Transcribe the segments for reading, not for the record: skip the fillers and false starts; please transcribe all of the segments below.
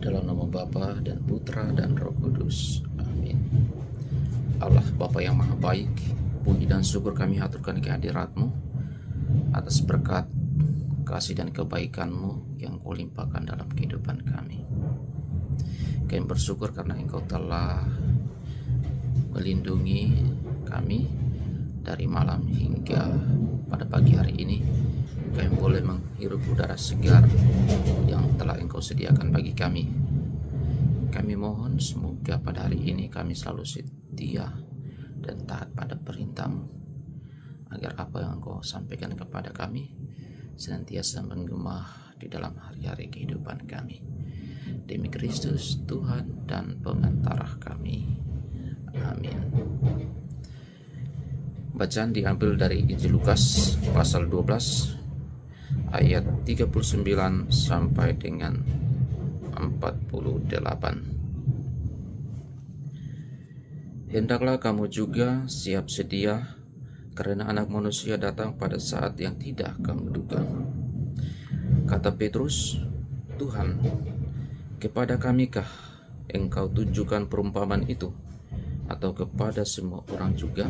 Dalam nama Bapa dan Putra dan Roh Kudus. Amin. Allah Bapa yang Maha Baik, puji dan syukur kami haturkan kehadirat-Mu atas berkat, kasih dan kebaikan-Mu yang Kau limpahkan dalam kehidupan kami. Kami bersyukur karena Engkau telah melindungi kami dari malam hingga pada pagi hari ini. Kami boleh menghirup udara segar yang telah Engkau sediakan bagi kami. Kami mohon semoga pada hari ini kami selalu setia dan taat pada perintah-Mu, agar apa yang Engkau sampaikan kepada kami senantiasa menggema di dalam hari-hari kehidupan kami. Demi Kristus Tuhan dan pengantara kami. Amin. Bacaan diambil dari Injil Lukas pasal 12 ayat 39 sampai dengan 48. Hendaklah kamu juga siap sedia, karena Anak Manusia datang pada saat yang tidak kamu duga. Kata Petrus, Tuhan, kepada kamikah Engkau tunjukkan perumpamaan itu, atau kepada semua orang juga?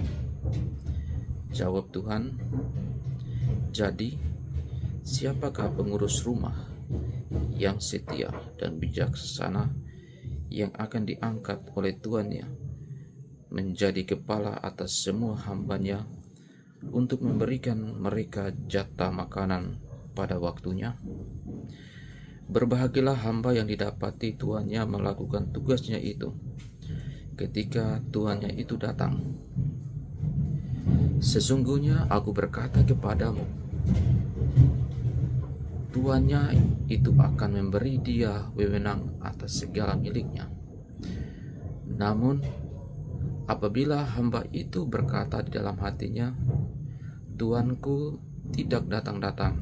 Jawab Tuhan, jadi siapakah pengurus rumah yang setia dan bijaksana yang akan diangkat oleh tuannya menjadi kepala atas semua hambanya untuk memberikan mereka jatah makanan pada waktunya? Berbahagialah hamba yang didapati tuannya melakukan tugasnya itu ketika tuannya itu datang. Sesungguhnya aku berkata kepadamu, tuannya itu akan memberi dia wewenang atas segala miliknya. Namun apabila hamba itu berkata di dalam hatinya, tuanku tidak datang-datang,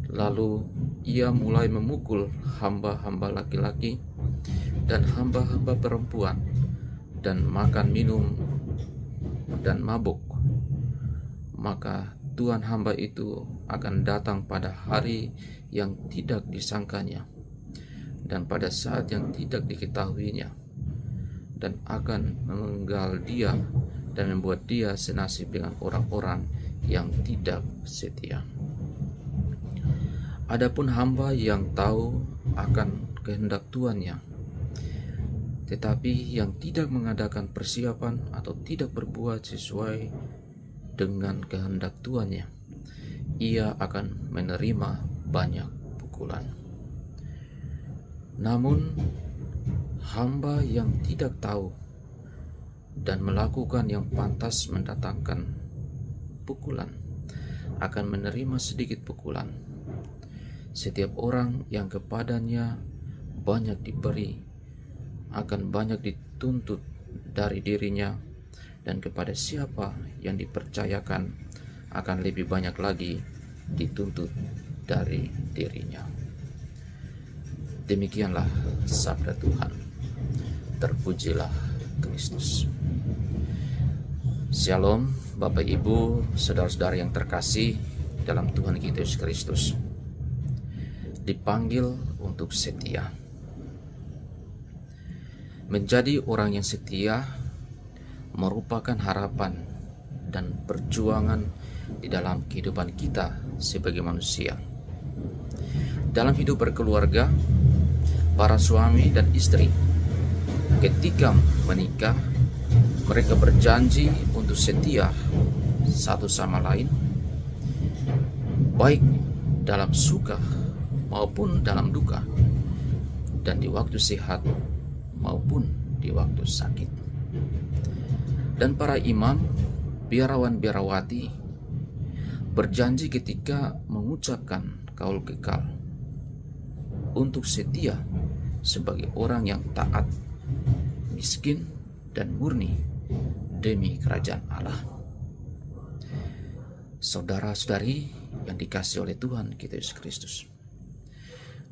lalu ia mulai memukul hamba-hamba laki-laki dan hamba-hamba perempuan, dan makan minum dan mabuk, maka tuan hamba itu akan datang pada hari yang tidak disangkanya dan pada saat yang tidak diketahuinya, dan akan memenggal dia dan membuat dia senasib dengan orang-orang yang tidak setia. Adapun hamba yang tahu akan kehendak tuannya, tetapi yang tidak mengadakan persiapan atau tidak berbuat sesuai dengan kehendak tuannya, ia akan menerima banyak pukulan. Namun hamba yang tidak tahu dan melakukan yang pantas mendatangkan pukulan akan menerima sedikit pukulan. Setiap orang yang kepadanya banyak diberi akan banyak dituntut dari dirinya, dan kepada siapa yang dipercayakan akan lebih banyak lagi dituntut dari dirinya. Demikianlah sabda Tuhan. Terpujilah Kristus. Shalom Bapak Ibu, saudara-saudara yang terkasih dalam Tuhan kita Yesus Kristus. Dipanggil untuk setia. Menjadi orang yang setia merupakan harapan dan perjuangan di dalam kehidupan kita sebagai manusia. Dalam hidup berkeluarga, para suami dan istri ketika menikah, mereka berjanji untuk setia satu sama lain, baik dalam suka maupun dalam duka, dan di waktu sehat maupun di waktu sakit. Dan para imam, biarawan-biarawati berjanji ketika mengucapkan kaul kekal untuk setia sebagai orang yang taat, miskin, dan murni demi kerajaan Allah. Saudara-saudari yang dikasihi oleh Tuhan kita Yesus Kristus,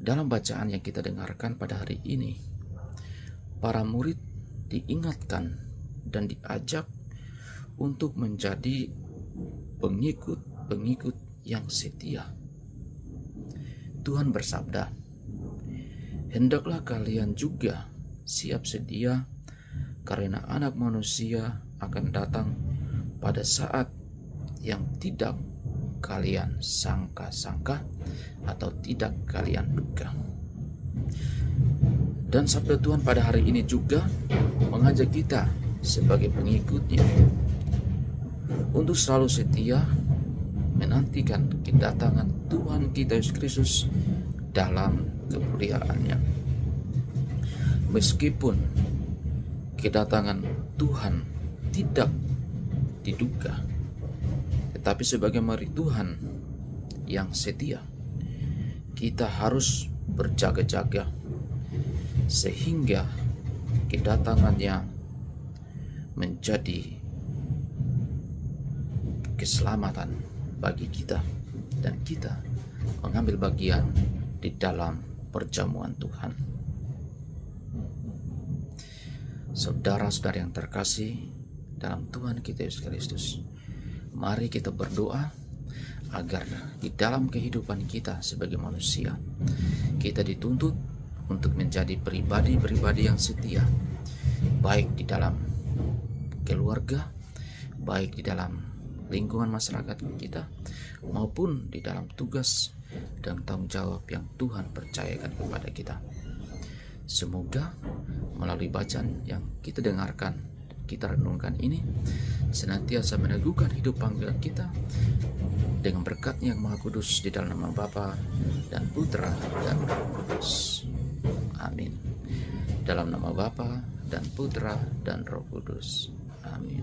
dalam bacaan yang kita dengarkan pada hari ini, para murid diingatkan dan diajak untuk menjadi pengikut-pengikut yang setia. Tuhan bersabda, hendaklah kalian juga siap sedia, karena Anak Manusia akan datang pada saat yang tidak kalian sangka-sangka atau tidak kalian duga. Dan sabda Tuhan pada hari ini juga mengajak kita sebagai pengikutnya untuk selalu setia menantikan kedatangan Tuhan kita Yesus Kristus dalam kemuliaan-Nya. Meskipun kedatangan Tuhan tidak diduga, tetapi sebagai murid Tuhan yang setia, kita harus berjaga-jaga sehingga kedatangannya menjadi keselamatan bagi kita dan kita mengambil bagian di dalam perjamuan Tuhan. Saudara-saudara yang terkasih dalam Tuhan kita Yesus Kristus, mari kita berdoa agar di dalam kehidupan kita sebagai manusia, kita dituntut untuk menjadi pribadi-pribadi yang setia, baik di dalam keluarga, baik di dalam lingkungan masyarakat kita, maupun di dalam tugas dan tanggung jawab yang Tuhan percayakan kepada kita. Semoga melalui bacaan yang kita dengarkan, kita renungkan ini, senantiasa meneguhkan hidup panggilan kita dengan berkat-Nya yang Maha Kudus, di dalam nama Bapa dan Putra dan Roh Kudus. Amin. Dalam nama Bapa dan Putra dan Roh Kudus. Amin.